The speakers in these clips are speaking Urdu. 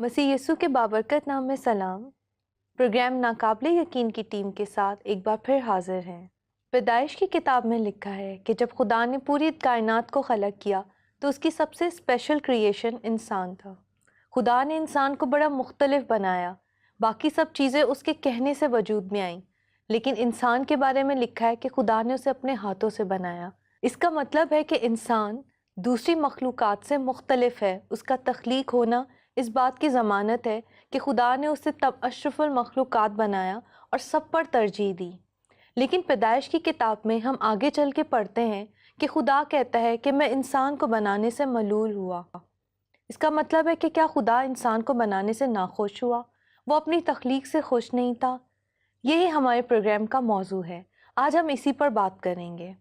مسیح یسوع کے بابرکت نام میں سلام۔ پروگرام ناقابل یقین کی ٹیم کے ساتھ ایک بار پھر حاضر ہیں۔ پیدائش کی کتاب میں لکھا ہے کہ جب خدا نے پوری کائنات کو خلق کیا تو اس کی سب سے اسپیشل کریشن انسان تھا۔ خدا نے انسان کو بڑا مختلف بنایا، باقی سب چیزیں اس کے کہنے سے وجود میں آئیں، لیکن انسان کے بارے میں لکھا ہے کہ خدا نے اسے اپنے ہاتھوں سے بنایا۔ اس کا مطلب ہے کہ انسان دوسری مخلوقات سے مختلف ہے۔ اس کا تخلیق ہونا اس بات کی ضمانت ہے کہ خدا نے اسے تب اشرف المخلوقات بنایا اور سب پر ترجیح دی۔ لیکن پیدائش کی کتاب میں ہم آگے چل کے پڑھتے ہیں کہ خدا کہتا ہے کہ میں انسان کو بنانے سے ملول ہوا۔ اس کا مطلب ہے کہ کیا خدا انسان کو بنانے سے ناخوش ہوا؟ وہ اپنی تخلیق سے خوش نہیں تھا؟ یہی ہمارے پروگرام کا موضوع ہے۔ آج ہم اسی پر بات کریں گے۔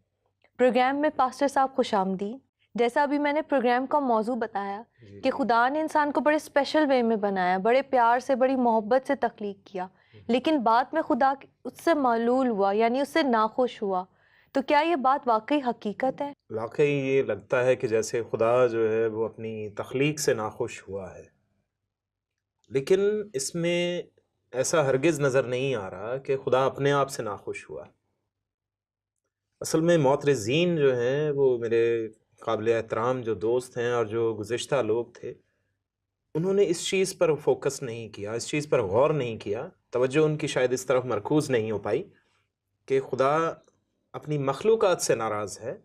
پروگرام میں پاسٹر صاحب خوش آمدید۔ جیسا ابھی میں نے پروگرام کا موضوع بتایا کہ خدا نے انسان کو بڑے اسپیشل وے میں بنایا، بڑے پیار سے، بڑی محبت سے تخلیق کیا، لیکن بعد میں خدا اس سے معلول ہوا، یعنی اس سے ناخوش ہوا۔ تو کیا یہ بات واقعی حقیقت ہے؟ واقعی یہ لگتا ہے کہ جیسے خدا جو ہے وہ اپنی تخلیق سے ناخوش ہوا ہے، لیکن اس میں ایسا ہرگز نظر نہیں آ رہا کہ خدا اپنے آپ سے ناخوش ہوا۔ اصل میں معترضین جو ہیں، وہ میرے قابل احترام جو دوست ہیں اور جو گزشتہ لوگ تھے، انہوں نے اس چیز پر فوکس نہیں کیا، اس چیز پر غور نہیں کیا، توجہ ان کی شاید اس طرف مرکوز نہیں ہو پائی کہ خدا اپنی مخلوقات سے ناراض ہے،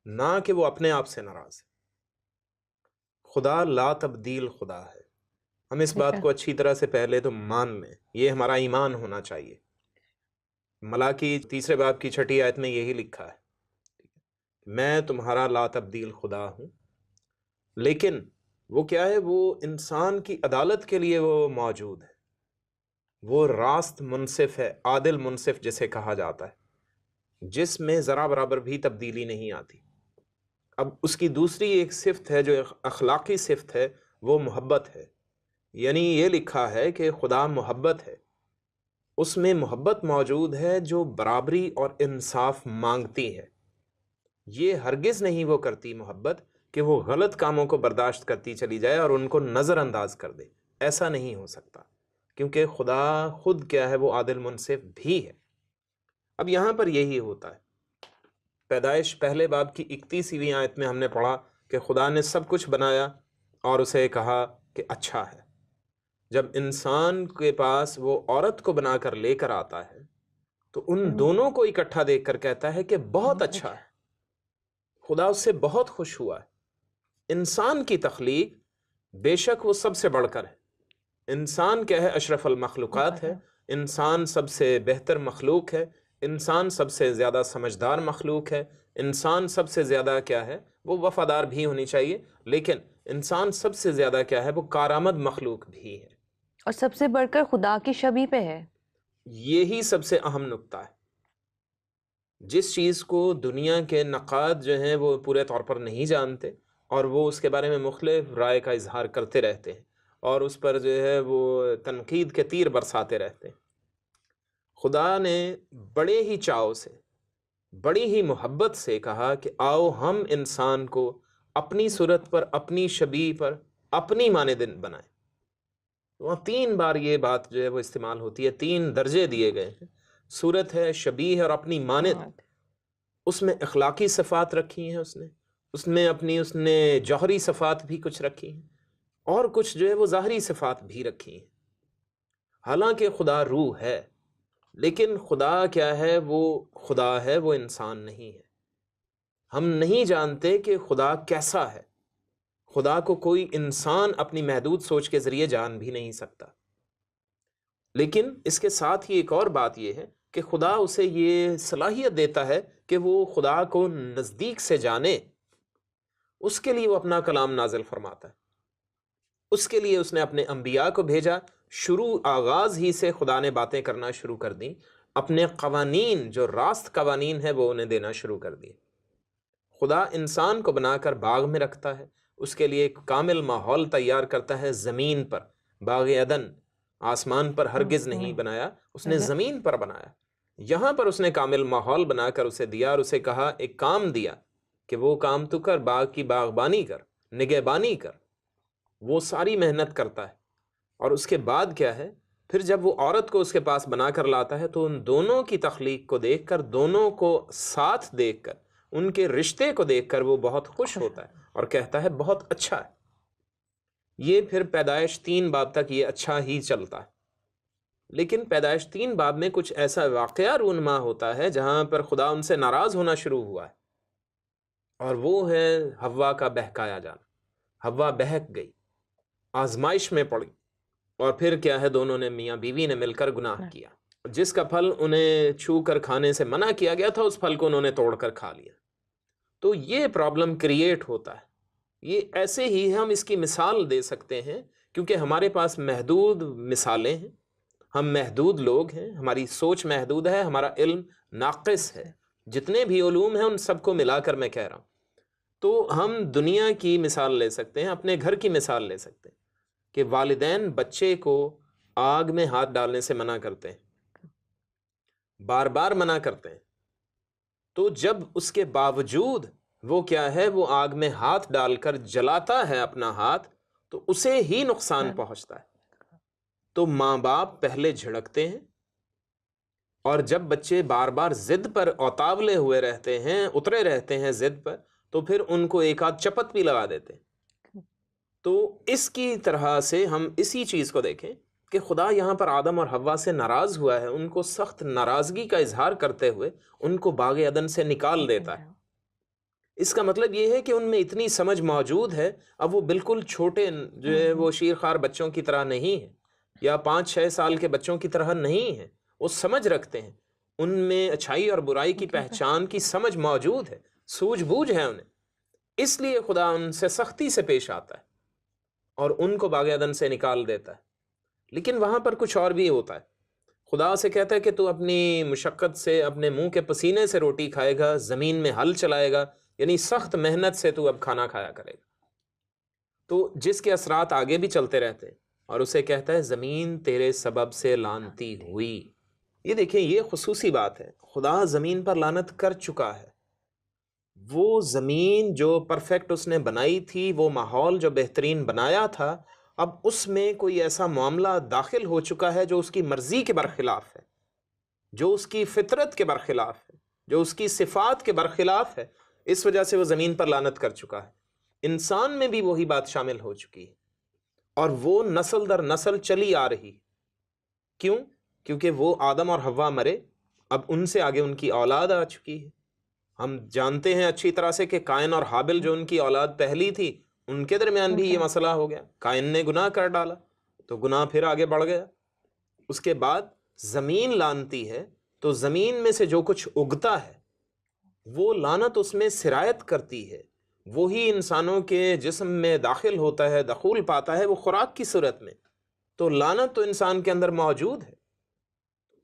نہ کہ وہ اپنے آپ سے ناراض ہے۔ خدا لا تبدیل خدا ہے۔ ہم اس بات کو اچھی طرح سے پہلے تو مان لیں، یہ ہمارا ایمان ہونا چاہیے۔ ملاکی 3 باب کی 6 آیت میں یہی لکھا ہے، میں تمہارا لا تبدیل خدا ہوں۔ لیکن وہ کیا ہے؟ وہ انسان کی عدالت کے لیے وہ موجود ہے، وہ راست منصف ہے، عادل منصف جسے کہا جاتا ہے، جس میں ذرا برابر بھی تبدیلی نہیں آتی۔ اب اس کی دوسری ایک صفت ہے جو اخلاقی صفت ہے، وہ محبت ہے۔ یعنی یہ لکھا ہے کہ خدا محبت ہے، اس میں محبت موجود ہے جو برابری اور انصاف مانگتی ہے۔ یہ ہرگز نہیں وہ کرتی محبت کہ وہ غلط کاموں کو برداشت کرتی چلی جائے اور ان کو نظر انداز کر دے۔ ایسا نہیں ہو سکتا، کیونکہ خدا خود کیا ہے؟ وہ عادل منصف بھی ہے۔ اب یہاں پر یہی ہوتا ہے۔ پیدائش 1 باب کی 31ویں آیت میں ہم نے پڑھا کہ خدا نے سب کچھ بنایا اور اسے کہا کہ اچھا ہے۔ جب انسان کے پاس وہ عورت کو بنا کر لے کر آتا ہے تو ان دونوں کو اکٹھا دیکھ کر کہتا ہے کہ بہت اچھا ہے۔ خدا اس سے بہت خوش ہوا ہے۔ انسان کی تخلیق بے شک وہ سب سے بڑھ کر ہے۔ انسان کیا ہے؟ اشرف المخلوقات ہے، انسان سب سے بہتر مخلوق ہے، انسان سب سے زیادہ سمجھدار مخلوق ہے، انسان سب سے زیادہ کیا ہے؟ وہ وفادار بھی ہونی چاہیے، لیکن انسان سب سے زیادہ کیا ہے؟ وہ کارآمد مخلوق بھی ہے، اور سب سے بڑھ کر خدا کی شبیہ پہ ہے۔ یہی سب سے اہم نقطہ ہے۔ جس چیز کو دنیا کے نقاد جو ہیں وہ پورے طور پر نہیں جانتے اور وہ اس کے بارے میں مختلف رائے کا اظہار کرتے رہتے ہیں اور اس پر جو ہے وہ تنقید کے تیر برساتے رہتے ہیں، خدا نے بڑے ہی چاؤ سے، بڑی ہی محبت سے کہا کہ آؤ ہم انسان کو اپنی صورت پر، اپنی شبیہ پر، اپنی مانند بنائیں۔ وہاں 3 بار یہ بات جو ہے وہ استعمال ہوتی ہے، 3 درجے دیے گئے ہیں، صورت ہے، شبیہ ہے اور اپنی مانند۔ اس میں اخلاقی صفات رکھی ہیں، اس نے جوہری صفات بھی کچھ رکھی ہیں اور کچھ جو ہے وہ ظاہری صفات بھی رکھی ہیں۔ حالانکہ خدا روح ہے، لیکن خدا کیا ہے؟ وہ خدا ہے، وہ انسان نہیں ہے۔ ہم نہیں جانتے کہ خدا کیسا ہے۔ خدا کو کوئی انسان اپنی محدود سوچ کے ذریعے جان بھی نہیں سکتا، لیکن اس کے ساتھ ہی ایک اور بات یہ ہے کہ خدا اسے یہ صلاحیت دیتا ہے کہ وہ خدا کو نزدیک سے جانے۔ اس کے لیے وہ اپنا کلام نازل فرماتا ہے، اس کے لیے اس نے اپنے انبیاء کو بھیجا۔ آغاز ہی سے خدا نے باتیں کرنا شروع کر دیں، اپنے قوانین جو راست قوانین ہیں وہ انہیں دینا شروع کر دیے۔ خدا انسان کو بنا کر باغ میں رکھتا ہے، اس کے لیے ایک کامل ماحول تیار کرتا ہے زمین پر۔ باغ عدن آسمان پر ہرگز نہیں بنایا، اس نے زمین پر بنایا۔ یہاں پر اس نے کامل ماحول بنا کر اسے دیا اور اسے کہا، ایک کام دیا کہ وہ کام تو کر، باغ کی باغبانی کر، نگہبانی کر۔ وہ ساری محنت کرتا ہے، اور اس کے بعد کیا ہے، پھر جب وہ عورت کو اس کے پاس بنا کر لاتا ہے تو ان دونوں کی تخلیق کو دیکھ کر، دونوں کو ساتھ دیکھ کر، ان کے رشتے کو دیکھ کر وہ بہت خوش ہوتا ہے اور کہتا ہے بہت اچھا ہے۔ یہ پھر پیدائش 3 باب تک یہ اچھا ہی چلتا ہے، لیکن پیدائش 3 باب میں کچھ ایسا واقعہ رونما ہوتا ہے جہاں پر خدا ان سے ناراض ہونا شروع ہوا ہے، اور وہ ہے حوا کا بہکایا جانا۔ حوا بہک گئی، آزمائش میں پڑی، اور پھر کیا ہے، دونوں نے، میاں بیوی نے مل کر گناہ کیا۔ جس کا پھل انہیں چھو کر کھانے سے منع کیا گیا تھا، اس پھل کو انہوں نے توڑ کر کھا لیا۔ تو یہ پرابلم کریٹ ہوتا ہے۔ یہ ایسے ہی ہم اس کی مثال دے سکتے ہیں، کیونکہ ہمارے پاس محدود مثالیں ہیں، ہم محدود لوگ ہیں، ہماری سوچ محدود ہے، ہمارا علم ناقص ہے۔ جتنے بھی علوم ہیں ان سب کو ملا کر میں کہہ رہا ہوں، تو ہم دنیا کی مثال لے سکتے ہیں، اپنے گھر کی مثال لے سکتے ہیں کہ والدین بچے کو آگ میں ہاتھ ڈالنے سے منع کرتے ہیں، بار بار منع کرتے ہیں، تو جب اس کے باوجود وہ کیا ہے، وہ آگ میں ہاتھ ڈال کر جلاتا ہے اپنا ہاتھ، تو اسے ہی نقصان پہنچتا ہے۔ تو ماں باپ پہلے جھڑکتے ہیں، اور جب بچے بار بار ضد پر اتاولے ہوئے رہتے ہیں، اترے رہتے ہیں ضد پر، تو پھر ان کو ایک آدھ چپت بھی لگا دیتے ہیں۔ تو اس کی طرح سے ہم اسی چیز کو دیکھیں کہ خدا یہاں پر آدم اور حوا سے ناراض ہوا ہے، ان کو سخت ناراضگی کا اظہار کرتے ہوئے ان کو باغ عدن سے نکال دیتا ہے۔ اس کا مطلب یہ ہے کہ ان میں اتنی سمجھ موجود ہے، اب وہ بالکل چھوٹے جو ہے وہ شیرخوار بچوں کی طرح نہیں ہے، یا 5-6 سال کے بچوں کی طرح نہیں ہے، وہ سمجھ رکھتے ہیں، ان میں اچھائی اور برائی کی پہچان کی سمجھ موجود ہے، سوجھ بوجھ ہے انہیں، اس لیے خدا ان سے سختی سے پیش آتا ہے اور ان کو باغ عدن سے نکال دیتا ہے۔ لیکن وہاں پر کچھ اور بھی ہوتا ہے، خدا سے کہتا ہے کہ تو اپنی مشقت سے، اپنے منہ کے پسینے سے روٹی کھائے گا، زمین میں ہل چلائے گا، یعنی سخت محنت سے تو اب کھانا کھایا کرے گا، تو جس کے اثرات آگے بھی چلتے رہتے ہیں، اور اسے کہتا ہے زمین تیرے سبب سے لعنتی ہوئی۔ یہ دیکھیں، یہ خصوصی بات ہے، خدا زمین پر لعنت کر چکا ہے۔ وہ زمین جو پرفیکٹ اس نے بنائی تھی، وہ ماحول جو بہترین بنایا تھا، اب اس میں کوئی ایسا معاملہ داخل ہو چکا ہے جو اس کی مرضی کے برخلاف ہے، جو اس کی فطرت کے برخلاف ہے، جو اس کی صفات کے برخلاف ہے، اس وجہ سے وہ زمین پر لعنت کر چکا ہے۔ انسان میں بھی وہی بات شامل ہو چکی ہے، اور وہ نسل در نسل چلی آ رہی۔ کیوں؟ کیونکہ وہ آدم اور حوا مرے، اب ان سے آگے ان کی اولاد آ چکی ہے۔ ہم جانتے ہیں اچھی طرح سے کہ قائن اور حابل جو ان کی اولاد پہلی تھی، ان کے درمیان بھی یہ مسئلہ ہو گیا، قائن نے گناہ کر ڈالا تو گناہ پھر آگے بڑھ گیا۔ اس کے بعد زمین لعنتی ہے، تو زمین میں سے جو کچھ اگتا ہے وہ لعنت اس میں سرایت کرتی ہے، وہی انسانوں کے جسم میں داخل ہوتا ہے، دخول پاتا ہے، وہ خوراک کی صورت میں، تو لعنت تو انسان کے اندر موجود ہے۔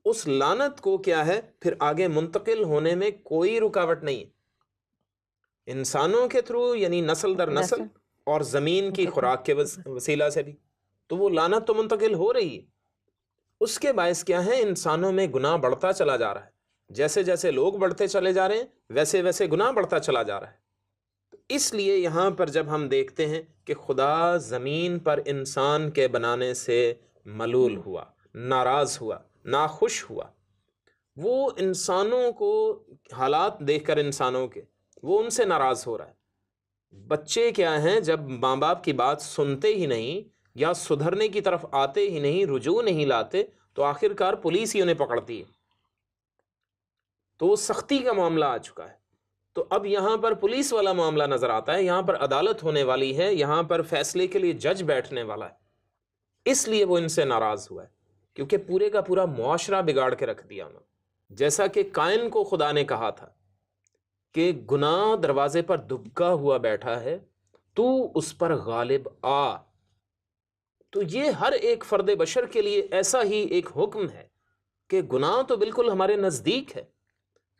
اس لعنت کو کیا ہے، پھر آگے منتقل ہونے میں کوئی رکاوٹ نہیں ہے، انسانوں کے تھرو، یعنی نسل در نسل، اور زمین کی خوراک کے وسیلہ سے بھی، تو وہ لعنت تو منتقل ہو رہی ہے۔ اس کے باعث کیا ہے، انسانوں میں گناہ بڑھتا چلا جا رہا ہے، جیسے جیسے لوگ بڑھتے چلے جا رہے ہیں ویسے ویسے گناہ بڑھتا چلا جا رہا ہے۔ تو اس لیے یہاں پر جب ہم دیکھتے ہیں کہ خدا زمین پر انسان کے بنانے سے ملول ہوا، ناراض ہوا، ناخوش ہوا، وہ انسانوں کو حالات دیکھ کر، انسانوں کے، وہ ان سے ناراض ہو رہا ہے۔ بچے کیا ہیں، جب ماں باپ کی بات سنتے ہی نہیں، یا سدھرنے کی طرف آتے ہی نہیں، رجوع نہیں لاتے، تو آخر کار پولیس ہی انہیں پکڑتی ہے، تو وہ سختی کا معاملہ آ چکا ہے۔ تو اب یہاں پر پولیس والا معاملہ نظر آتا ہے، یہاں پر عدالت ہونے والی ہے، یہاں پر فیصلے کے لیے جج بیٹھنے والا ہے، اس لیے وہ ان سے ناراض ہوا ہے، کیونکہ پورے کا پورا معاشرہ بگاڑ کے رکھ دیا انہوں نے۔ جیسا کہ قائن کو خدا نے کہا تھا کہ گناہ دروازے پر دبکا ہوا بیٹھا ہے، تو اس پر غالب آ۔ تو یہ ہر ایک فرد بشر کے لیے ایسا ہی ایک حکم ہے کہ گناہ تو بالکل ہمارے نزدیک ہے۔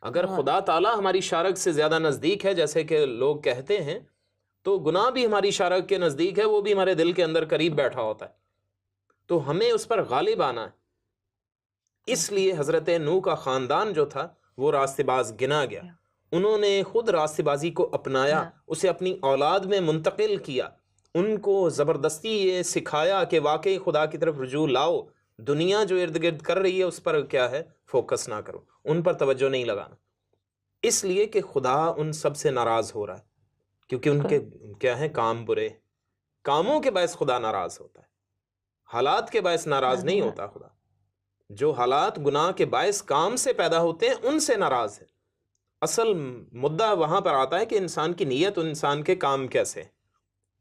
اگر خدا تعالیٰ ہماری شارک سے زیادہ نزدیک ہے جیسے کہ لوگ کہتے ہیں، تو گناہ بھی ہماری شارک کے نزدیک ہے، وہ بھی ہمارے دل کے اندر قریب بیٹھا ہوتا ہے، تو ہمیں اس پر غالب آنا ہے۔ اس لیے حضرت نوح کا خاندان جو تھا وہ راستے باز گنا گیا، انہوں نے خود راستے بازی کو اپنایا، اسے اپنی اولاد میں منتقل کیا، ان کو زبردستی یہ سکھایا کہ واقعی خدا کی طرف رجوع لاؤ، دنیا جو ارد گرد کر رہی ہے اس پر کیا ہے فوکس نہ کرو، ان پر توجہ نہیں لگانا، اس لیے کہ خدا ان سب سے ناراض ہو رہا ہے، کیونکہ ان کے کیا ہے کام برے، کاموں کے باعث خدا ناراض ہوتا ہے، حالات کے باعث ناراض نہیں ہوتا خدا، جو حالات گناہ کے باعث کام سے پیدا ہوتے ہیں ان سے ناراض ہے۔ اصل مدعا وہاں پر آتا ہے کہ انسان کی نیت اور انسان کے کام کیسے ہیں،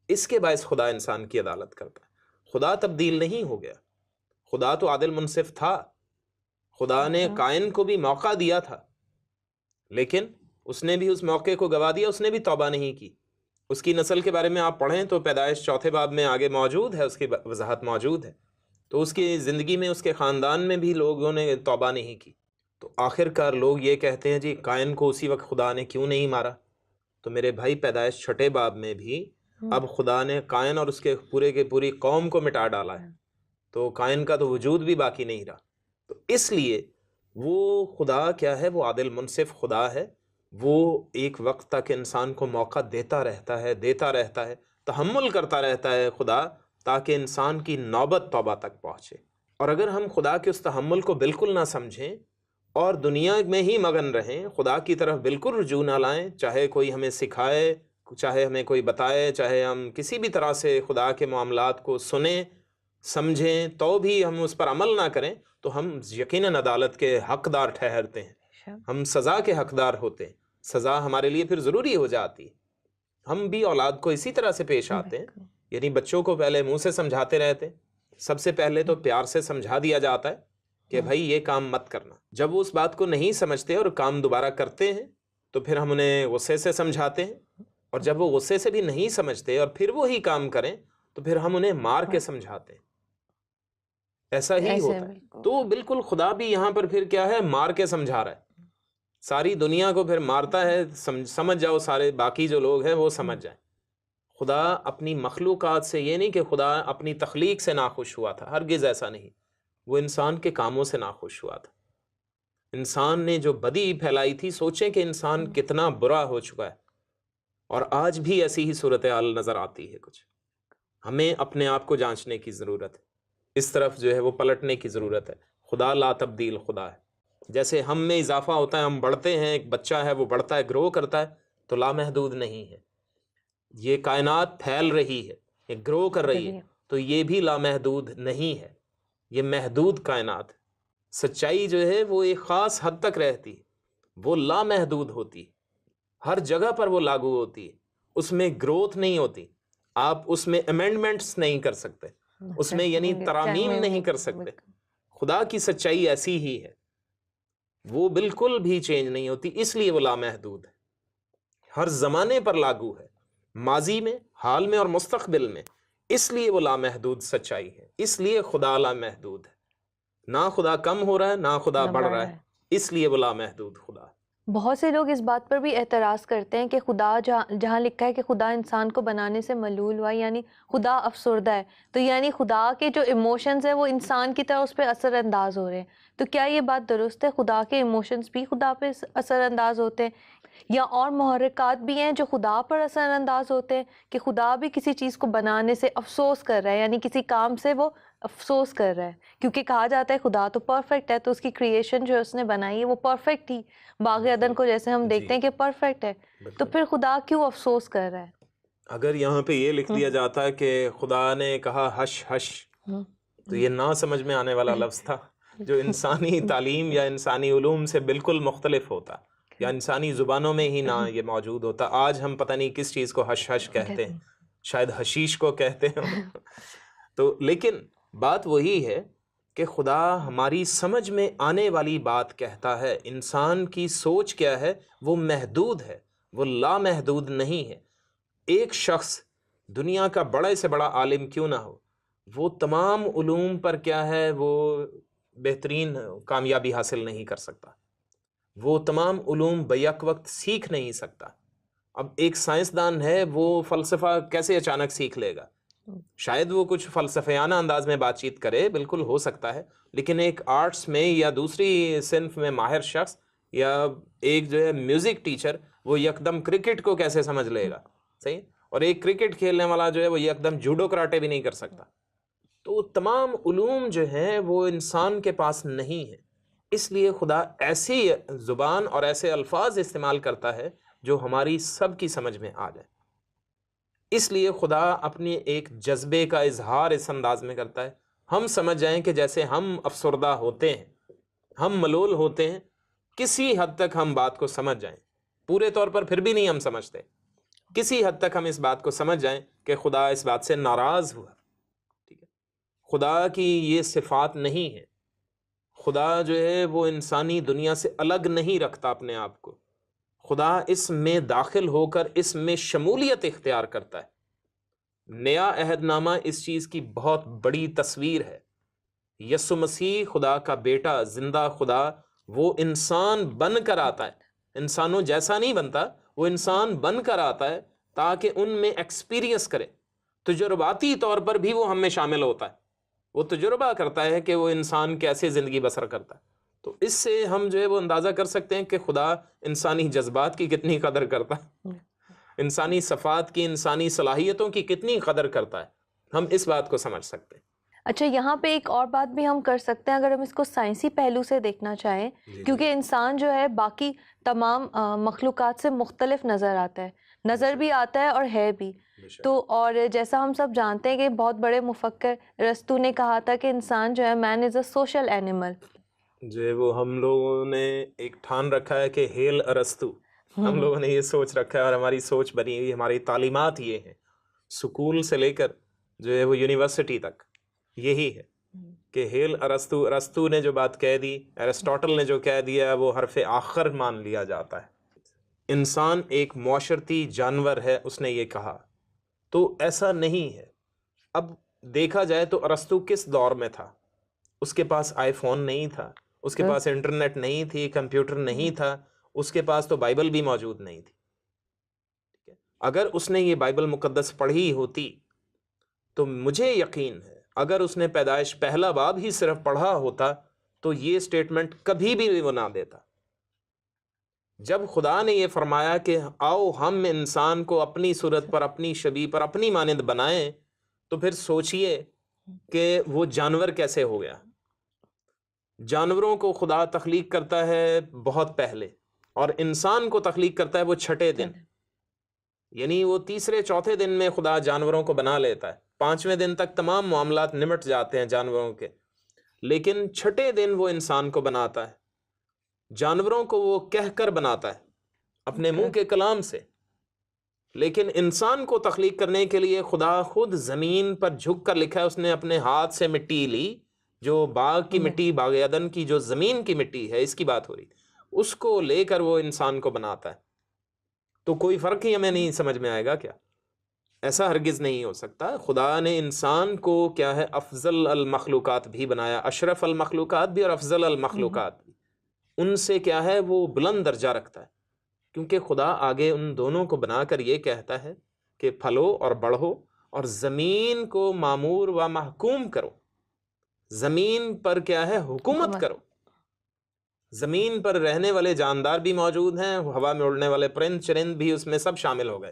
اس کے باعث خدا انسان کی عدالت کرتا ہے۔ خدا تبدیل نہیں ہو گیا، خدا تو عادل منصف تھا، خدا نے قائن کو بھی موقع دیا تھا، لیکن اس نے بھی اس موقع کو گوا دیا، اس نے بھی توبہ نہیں کی۔ اس کی نسل کے بارے میں آپ پڑھیں تو پیدائش 4 باب میں آگے موجود ہے، اس کی وضاحت موجود ہے، تو اس کی زندگی میں اس کے خاندان میں بھی لوگوں نے توبہ نہیں کی۔ تو آخر کار لوگ یہ کہتے ہیں جی قائن کو اسی وقت خدا نے کیوں نہیں مارا؟ تو میرے بھائی پیدائش 6 باب میں بھی اب خدا نے قائن اور اس کے پورے کے پوری قوم کو مٹا ڈالا ہے، تو قائن کا تو وجود بھی باقی نہیں رہا۔ تو اس لیے وہ خدا کیا ہے، وہ عادل منصف خدا ہے، وہ ایک وقت تک انسان کو موقع دیتا رہتا ہے، تحمل کرتا رہتا ہے خدا، تاکہ انسان کی نوبت توبہ تک پہنچے۔ اور اگر ہم خدا کے اس تحمل کو بالکل نہ سمجھیں اور دنیا میں ہی مگن رہیں، خدا کی طرف بالکل رجوع نہ لائیں، چاہے کوئی ہمیں سکھائے، چاہے ہمیں کوئی بتائے، چاہے ہم کسی بھی طرح سے خدا کے معاملات کو سنیں سمجھیں، تو بھی ہم اس پر عمل نہ کریں، تو ہم یقیناً عدالت کے حقدار ٹھہرتے ہیں، ہم سزا کے حقدار ہوتے ہیں، سزا ہمارے لیے پھر ضروری ہو جاتی ہے۔ ہم بھی اولاد کو اسی طرح سے پیش آتے ہیں، یعنی بچوں کو پہلے منہ سے سمجھاتے رہتے ہیں، سب سے پہلے تو پیار سے سمجھا دیا جاتا ہے کہ بھائی یہ کام مت کرنا۔ جب وہ اس بات کو نہیں سمجھتے اور کام دوبارہ کرتے ہیں تو پھر ہم انہیں غصے سے سمجھاتے ہیں، اور جب وہ غصے سے بھی نہیں سمجھتے اور پھر وہی کام کریں تو پھر ہم انہیں مار کے سمجھاتے ہیں۔ ایسا ہی ہوتا ہے۔ تو بالکل خدا بھی یہاں پر پھر کیا ہے، مار کے سمجھا رہا ہے، ساری دنیا کو پھر مارتا ہے، سمجھ جاؤ، سارے باقی جو لوگ ہیں وہ سمجھ جائیں۔ خدا اپنی مخلوقات سے، یہ نہیں کہ خدا اپنی تخلیق سے ناخوش ہوا تھا، ہرگز ایسا نہیں، وہ انسان کے کاموں سے ناخوش ہوا تھا۔ انسان نے جو بدی پھیلائی تھی، سوچیں کہ انسان کتنا برا ہو چکا ہے، اور آج بھی ایسی ہی صورتحال نظر آتی ہے کچھ۔ ہمیں اپنے آپ کو جانچنے کی ضرورت ہے، اس طرف جو ہے وہ پلٹنے کی ضرورت ہے۔ خدا لا تبدیل خدا ہے، جیسے ہم میں اضافہ ہوتا ہے، ہم بڑھتے ہیں، ایک بچہ ہے وہ بڑھتا ہے، گرو کرتا ہے، تو لامحدود نہیں ہے۔ یہ کائنات پھیل رہی ہے، یہ گرو کر رہی ہے، تو یہ بھی لامحدود نہیں ہے، یہ محدود کائنات ہے۔ سچائی جو ہے وہ ایک خاص حد تک رہتی ہے، وہ لامحدود ہوتی ہے، ہر جگہ پر وہ لاگو ہوتی ہے، اس میں گروتھ نہیں ہوتی، آپ اس میں امینڈمنٹس نہیں کر سکتے، اس میں یعنی ترامیم نہیں کر سکتے۔ خدا کی سچائی ایسی ہی ہے، وہ بالکل بھی چینج نہیں ہوتی، اس لیے وہ لامحدود ہے، ہر زمانے پر لاگو ہے، ماضی میں، حال میں اور مستقبل میں، اس لیے وہ لامحدود سچائی ہے، اس لیے خدا لامحدود ہے، نہ خدا کم ہو رہا ہے نہ خدا بڑھ رہا ہے، اس لیے وہ لامحدود خدا ہے۔ بہت سے لوگ اس بات پر بھی اعتراض کرتے ہیں کہ خدا جہاں لکھا ہے کہ خدا انسان کو بنانے سے ملول ہوا، یعنی خدا افسردہ ہے، تو یعنی خدا کے جو ایموشنز ہیں وہ انسان کی طرح اس پہ اثر انداز ہو رہے ہیں۔ تو کیا یہ بات درست ہے، خدا کے ایموشنز بھی خدا پہ اثر انداز ہوتے ہیں، یا اور محرکات بھی ہیں جو خدا پر اثر انداز ہوتے ہیں، کہ خدا بھی کسی چیز کو بنانے سے افسوس کر رہا ہے، یعنی کسی کام سے وہ افسوس کر رہا ہے؟ کیونکہ کہا جاتا ہے خدا تو پرفیکٹ ہے، تو اس کی کریشن جو اس نے بنائی ہے وہ پرفیکٹ ہی، باغ عدن کو جیسے ہم دیکھتے ہیں کہ پرفیکٹ ہے، تو پھر خدا کیوں افسوس کر رہا ہے؟ اگر یہاں پہ یہ لکھ دیا جاتا ہے کہ خدا نے کہا ہش ہش، تو یہ نہ سمجھ میں آنے والا لفظ تھا، جو انسانی تعلیم یا انسانی علوم سے بالکل مختلف ہوتا، یا انسانی زبانوں میں ہی نہ یہ موجود ہوتا۔ آج ہم پتہ نہیں کس چیز کو ہش ہش کہتے ہیں، شاید حشیش کو کہتے ہیں۔ تو لیکن بات وہی ہے کہ خدا ہماری سمجھ میں آنے والی بات کہتا ہے، انسان کی سوچ کیا ہے، وہ محدود ہے، وہ لامحدود نہیں ہے۔ ایک شخص دنیا کا بڑے سے بڑا عالم کیوں نہ ہو، وہ تمام علوم پر کیا ہے، وہ بہترین کامیابی حاصل نہیں کر سکتا، وہ تمام علوم بیک وقت سیکھ نہیں سکتا۔ اب ایک سائنسدان ہے، وہ فلسفہ کیسے اچانک سیکھ لے گا؟ شاید وہ کچھ فلسفیانہ انداز میں بات چیت کرے، بالکل ہو سکتا ہے، لیکن ایک آرٹس میں یا دوسری صنف میں ماہر شخص، یا ایک جو ہے میوزک ٹیچر، وہ یکدم کرکٹ کو کیسے سمجھ لے گا؟ صحیح؟ اور ایک کرکٹ کھیلنے والا جو ہے وہ یکدم جوڈو کراٹے بھی نہیں کر سکتا. تو تمام علوم جو ہیں وہ انسان کے پاس نہیں ہیں. اس لیے خدا ایسی زبان اور ایسے الفاظ استعمال کرتا ہے جو ہماری سب کی سمجھ میں آ جائے. اس لیے خدا اپنے ایک جذبے کا اظہار اس انداز میں کرتا ہے. ہم سمجھ جائیں کہ جیسے ہم افسردہ ہوتے ہیں, ہم ملول ہوتے ہیں, کسی حد تک ہم بات کو سمجھ جائیں, پورے طور پر پھر بھی نہیں ہم سمجھتے, کسی حد تک ہم اس بات کو سمجھ جائیں کہ خدا اس بات سے ناراض ہوا. ٹھیک ہے, خدا کی یہ صفات نہیں ہے. خدا جو ہے وہ انسانی دنیا سے الگ نہیں رکھتا اپنے آپ کو. خدا اس میں داخل ہو کر اس میں شمولیت اختیار کرتا ہے. نیا عہد نامہ اس چیز کی بہت بڑی تصویر ہے. یسوع مسیح خدا کا بیٹا, زندہ خدا, وہ انسان بن کر آتا ہے. انسانوں جیسا نہیں بنتا, وہ انسان بن کر آتا ہے تاکہ ان میں ایکسپیرینس کرے. تجرباتی طور پر بھی وہ ہم میں شامل ہوتا ہے. وہ تجربہ کرتا ہے کہ وہ انسان کیسے زندگی بسر کرتا ہے. تو اس سے ہم جو ہے وہ اندازہ کر سکتے ہیں کہ خدا انسانی جذبات کی کتنی قدر کرتا ہے, انسانی صفات کی, انسانی صلاحیتوں کی کتنی قدر کرتا ہے. ہم اس بات کو سمجھ سکتے ہیں. اچھا, یہاں پہ ایک اور بات بھی ہم کر سکتے ہیں اگر ہم اس کو سائنسی پہلو سے دیکھنا چاہیں, کیونکہ انسان جو ہے باقی تمام مخلوقات سے مختلف نظر آتا ہے, نظر بھی آتا ہے اور ہے بھی. تو اور جیسا ہم سب جانتے ہیں کہ بہت بڑے مفکر ارسطو نے کہا تھا کہ انسان جو ہے مین از اے سوشل اینیمل. جو ہے وہ ہم لوگوں نے ایک ٹھان رکھا ہے کہ ہیل ارسطو, ہم لوگوں نے یہ سوچ رکھا ہے اور ہماری سوچ بنی ہوئی, ہماری تعلیمات یہ ہیں سکول سے لے کر جو ہے وہ یونیورسٹی تک, یہی ہے کہ ہیل ارسطو. ارسطو نے جو بات کہہ دی, ایرسٹوٹل نے جو کہہ دیا, وہ حرف آخر مان لیا جاتا ہے. انسان ایک معاشرتی جانور ہے, اس نے یہ کہا. تو ایسا نہیں ہے. اب دیکھا جائے تو ارسطو کس دور میں تھا؟ اس کے پاس آئی فون نہیں تھا, اس کے پاس انٹرنیٹ نہیں تھی, کمپیوٹر نہیں تھا, اس کے پاس تو بائبل بھی موجود نہیں تھی. اگر اس نے یہ بائبل مقدس پڑھی ہوتی تو مجھے یقین ہے اگر اس نے پیدائش پہلا باب ہی صرف پڑھا ہوتا تو یہ سٹیٹمنٹ کبھی بھی وہ نہ دیتا. جب خدا نے یہ فرمایا کہ آؤ ہم انسان کو اپنی صورت پر, اپنی شبیہ پر, اپنی مانند بنائیں, تو پھر سوچئے کہ وہ جانور کیسے ہو گیا. جانوروں کو خدا تخلیق کرتا ہے بہت پہلے, اور انسان کو تخلیق کرتا ہے وہ چھٹے دن, یعنی وہ تیسرے چوتھے دن میں خدا جانوروں کو بنا لیتا ہے. پانچویں دن تک تمام معاملات نمٹ جاتے ہیں جانوروں کے, لیکن چھٹے دن وہ انسان کو بناتا ہے. جانوروں کو وہ کہہ کر بناتا ہے اپنے منہ کے کلام سے, لیکن انسان کو تخلیق کرنے کے لیے خدا خود زمین پر جھک کر لکھا ہے, اس نے اپنے ہاتھ سے مٹی لی, جو باغ کی مٹی, باغ عدن کی جو زمین کی مٹی ہے, اس کی بات ہو رہی, اس کو لے کر وہ انسان کو بناتا ہے. تو کوئی فرق ہی ہمیں نہیں سمجھ میں آئے گا کیا؟ ایسا ہرگز نہیں ہو سکتا. خدا نے انسان کو کیا ہے افضل المخلوقات بھی بنایا, اشرف المخلوقات بھی اور افضل المخلوقات بھی. ان سے کیا ہے وہ بلند درجہ رکھتا ہے, کیونکہ خدا آگے ان دونوں کو بنا کر یہ کہتا ہے کہ پھلو اور بڑھو اور زمین کو معمور و محکوم کرو. زمین پر کیا ہے حکومت کرو. زمین پر رہنے والے جاندار بھی موجود ہیں, ہوا میں اڑنے والے پرند چرند بھی اس میں سب شامل ہو گئے.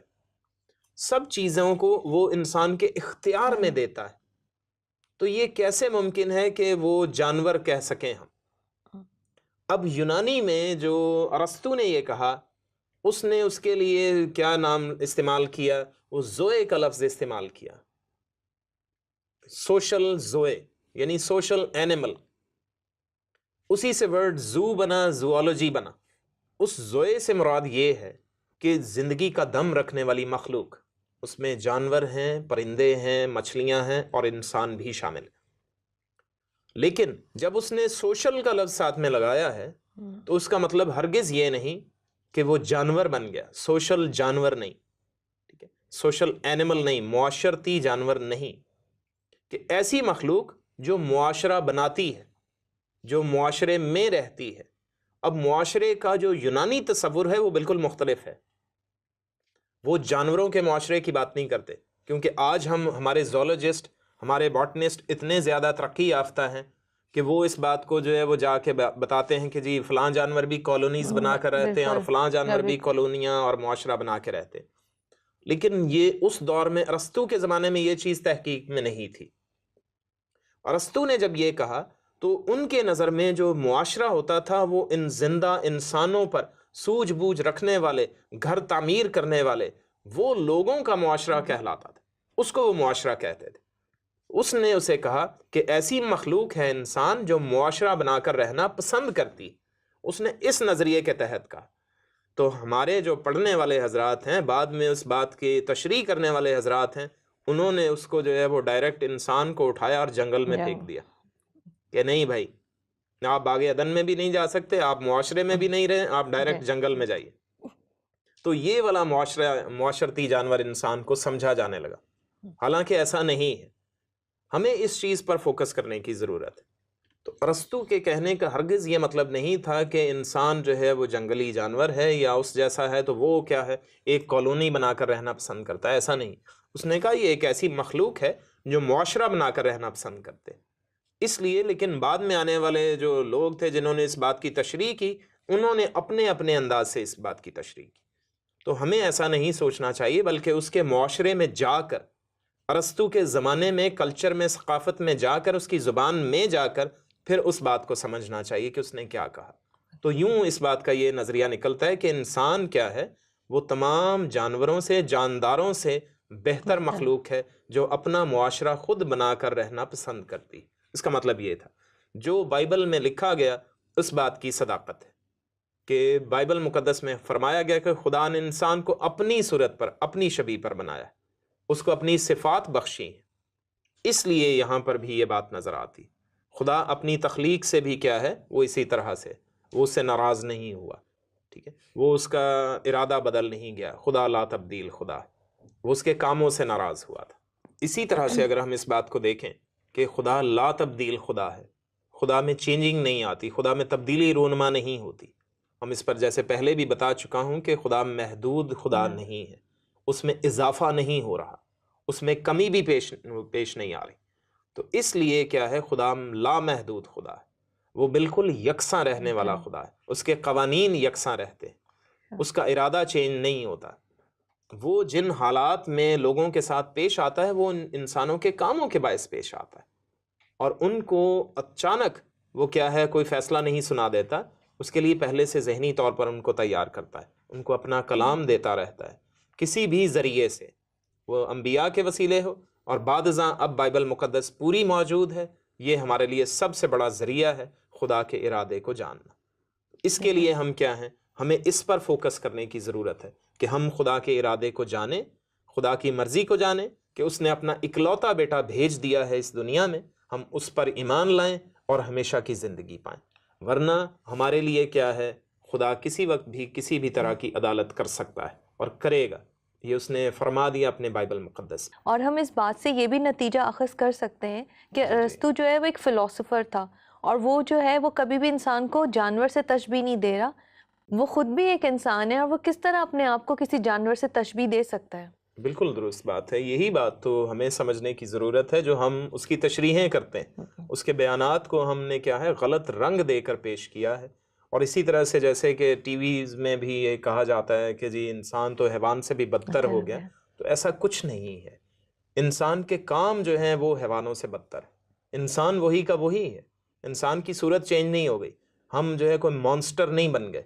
سب چیزوں کو وہ انسان کے اختیار میں دیتا ہے. تو یہ کیسے ممکن ہے کہ وہ جانور کہہ سکیں ہم؟ اب یونانی میں جو ارسطو نے یہ کہا, اس نے اس کے لیے کیا نام استعمال کیا؟ وہ زوئے کا لفظ استعمال کیا. سوشل زوئے یعنی سوشل اینیمل, اسی سے ورڈ زو بنا, زوالوجی بنا. اس زوئے سے مراد یہ ہے کہ زندگی کا دم رکھنے والی مخلوق, اس میں جانور ہیں, پرندے ہیں, مچھلیاں ہیں اور انسان بھی شامل ہے. لیکن جب اس نے سوشل کا لفظ ساتھ میں لگایا ہے تو اس کا مطلب ہرگز یہ نہیں کہ وہ جانور بن گیا. سوشل جانور نہیں, ٹھیک ہے, سوشل اینیمل نہیں, معاشرتی جانور نہیں, کہ ایسی مخلوق جو معاشرہ بناتی ہے, جو معاشرے میں رہتی ہے. اب معاشرے کا جو یونانی تصور ہے وہ بالکل مختلف ہے. وہ جانوروں کے معاشرے کی بات نہیں کرتے, کیونکہ آج ہمارے زولوجسٹ, ہمارے باٹنسٹ اتنے زیادہ ترقی یافتہ ہیں کہ وہ اس بات کو جو ہے وہ جا کے بتاتے ہیں کہ جی فلاں جانور بھی کالونیز بنا کر رہتے ہیں اور فلاں جانور بھی کالونیاں اور معاشرہ بنا کے رہتے ہیں. لیکن یہ اس دور میں ارسطو کے زمانے میں یہ چیز تحقیق میں نہیں تھی۔ ارسطو نے جب یہ کہا تو ان کے نظر میں جو معاشرہ ہوتا تھا وہ ان زندہ انسانوں پر سوجھ بوجھ رکھنے والے، گھر تعمیر کرنے والے وہ لوگوں کا معاشرہ کہلاتا تھا، اس کو وہ معاشرہ کہتے تھے۔ اس نے اسے کہا کہ ایسی مخلوق ہے انسان جو معاشرہ بنا کر رہنا پسند کرتی۔ اس نے اس نظریے کے تحت کہا۔ تو ہمارے جو پڑھنے والے حضرات ہیں، بعد میں اس بات کی تشریح کرنے والے حضرات ہیں، انہوں نے اس کو جو ہے وہ ڈائریکٹ انسان کو اٹھایا اور جنگل میں پھینک دیا کہ نہیں بھائی، آپ باغ عدن میں بھی نہیں جا سکتے، آپ معاشرے میں بھی نہیں رہیں، آپ ڈائریکٹ جنگل میں جائیے۔ تو یہ والا معاشرتی جانور انسان کو سمجھا جانے لگا، حالانکہ ایسا نہیں ہے۔ ہمیں اس چیز پر فوکس کرنے کی ضرورت ہے۔ تو ارسطو کے کہنے کا ہرگز یہ مطلب نہیں تھا کہ انسان جو ہے وہ جنگلی جانور ہے یا اس جیسا ہے تو وہ کیا ہے، ایک کالونی بنا کر رہنا پسند کرتا ہے، ایسا نہیں۔ اس نے کہا یہ ایک ایسی مخلوق ہے جو معاشرہ بنا کر رہنا پسند کرتے۔ اس لیے لیکن بعد میں آنے والے جو لوگ تھے جنہوں نے اس بات کی تشریح کی، انہوں نے اپنے اپنے انداز سے اس بات کی تشریح کی۔ تو ہمیں ایسا نہیں سوچنا چاہیے، بلکہ اس کے معاشرے میں جا کر، ارسطو کے زمانے میں کلچر میں، ثقافت میں جا کر، اس کی زبان میں جا کر پھر اس بات کو سمجھنا چاہیے کہ اس نے کیا کہا۔ تو یوں اس بات کا یہ نظریہ نکلتا ہے کہ انسان کیا ہے، وہ تمام جانوروں سے، جانداروں سے بہتر مخلوق ہے جو اپنا معاشرہ خود بنا کر رہنا پسند کرتی۔ اس کا مطلب یہ تھا جو بائبل میں لکھا گیا اس بات کی صداقت ہے کہ بائبل مقدس میں فرمایا گیا کہ خدا نے انسان کو اپنی صورت پر، اپنی شبیہ پر بنایا، اس کو اپنی صفات بخشی ہیں۔ اس لیے یہاں پر بھی یہ بات نظر آتی، خدا اپنی تخلیق سے بھی کیا ہے، وہ اسی طرح سے، وہ اس سے ناراض نہیں ہوا، ٹھیک ہے، وہ اس کا ارادہ بدل نہیں گیا، خدا لا تبدیل خدا، وہ اس کے کاموں سے ناراض ہوا تھا۔ اسی طرح سے اگر ہم اس بات کو دیکھیں کہ خدا لا تبدیل خدا ہے، خدا میں چینجنگ نہیں آتی، خدا میں تبدیلی رونما نہیں ہوتی۔ ہم اس پر جیسے پہلے بھی بتا چکا ہوں کہ خدا محدود خدا نہیں ہے، اس میں اضافہ نہیں ہو رہا، اس میں کمی بھی پیش نہیں آ رہی۔ تو اس لیے کیا ہے، خدا لا محدود خدا ہے، وہ بالکل یکساں رہنے والا خدا ہے، اس کے قوانین یکساں رہتے ہیں، اس کا ارادہ چینج نہیں ہوتا۔ وہ جن حالات میں لوگوں کے ساتھ پیش آتا ہے وہ انسانوں کے کاموں کے باعث پیش آتا ہے، اور ان کو اچانک وہ کیا ہے کوئی فیصلہ نہیں سنا دیتا، اس کے لیے پہلے سے ذہنی طور پر ان کو تیار کرتا ہے، ان کو اپنا کلام دیتا رہتا ہے کسی بھی ذریعے سے، وہ انبیاء کے وسیلے ہو، اور بعد ازاں اب بائبل مقدس پوری موجود ہے۔ یہ ہمارے لیے سب سے بڑا ذریعہ ہے خدا کے ارادے کو جاننا۔ اس کے لیے ہم کیا ہیں، ہمیں اس پر فوکس کرنے کی ضرورت ہے کہ ہم خدا کے ارادے کو جانیں، خدا کی مرضی کو جانیں کہ اس نے اپنا اکلوتا بیٹا بھیج دیا ہے اس دنیا میں، ہم اس پر ایمان لائیں اور ہمیشہ کی زندگی پائیں۔ ورنہ ہمارے لیے کیا ہے، خدا کسی وقت بھی کسی بھی طرح کی عدالت کر سکتا ہے اور کرے گا، یہ اس نے فرما دیا اپنے بائبل مقدس میں۔ اور ہم اس بات سے یہ بھی نتیجہ اخذ کر سکتے ہیں کہ ارسطو جو ہے وہ ایک فلاسفر تھا، اور وہ جو ہے وہ کبھی بھی انسان کو جانور سے تشبیہ نہیں دے رہا، وہ خود بھی ایک انسان ہے، اور وہ کس طرح اپنے آپ کو کسی جانور سے تشبیہ دے سکتا ہے۔ بالکل درست بات ہے، یہی بات تو ہمیں سمجھنے کی ضرورت ہے جو ہم اس کی تشریحیں کرتے ہیں، اس کے بیانات کو ہم نے کیا ہے غلط رنگ دے کر پیش کیا ہے۔ اور اسی طرح سے جیسے کہ ٹی ویز میں بھی یہ کہا جاتا ہے کہ جی انسان تو حیوان سے بھی بدتر ہو گیا، تو ایسا کچھ نہیں ہے۔ انسان کے کام جو ہیں وہ حیوانوں سے بدتر ہے، انسان وہی کا وہی ہے، انسان کی صورت چینج نہیں ہو گئی، ہم جو ہے کوئی مانسٹر نہیں بن گئے،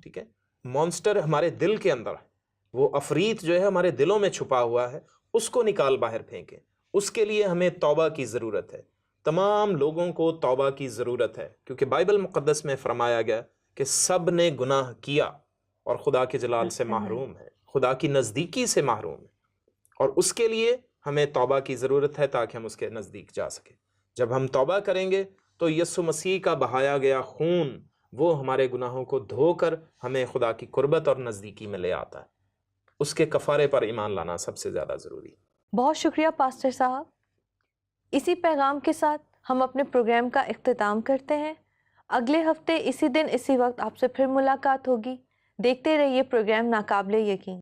ٹھیک ہے۔ مانسٹر ہمارے دل کے اندر ہے، وہ افریت جو ہے ہمارے دلوں میں چھپا ہوا ہے، اس کو نکال باہر پھینکیں۔ اس کے لیے ہمیں توبہ کی ضرورت ہے، تمام لوگوں کو توبہ کی ضرورت ہے، کیونکہ بائبل مقدس میں فرمایا گیا کہ سب نے گناہ کیا اور خدا کے جلال سے محروم ہے، خدا کی نزدیکی سے محروم ہے، اور اس کے لیے ہمیں توبہ کی ضرورت ہے تاکہ ہم اس کے نزدیک جا سکیں۔ جب ہم توبہ کریں گے تو یسوع مسیح کا بہایا گیا خون وہ ہمارے گناہوں کو دھو کر ہمیں خدا کی قربت اور نزدیکی میں لے آتا ہے۔ اس کے کفارے پر ایمان لانا سب سے زیادہ ضروری ہے۔ بہت شکریہ پاسٹر صاحب۔ اسی پیغام کے ساتھ ہم اپنے پروگرام کا اختتام کرتے ہیں۔ اگلے ہفتے اسی دن اسی وقت آپ سے پھر ملاقات ہوگی۔ دیکھتے رہیے پروگرام ناقابل یقین۔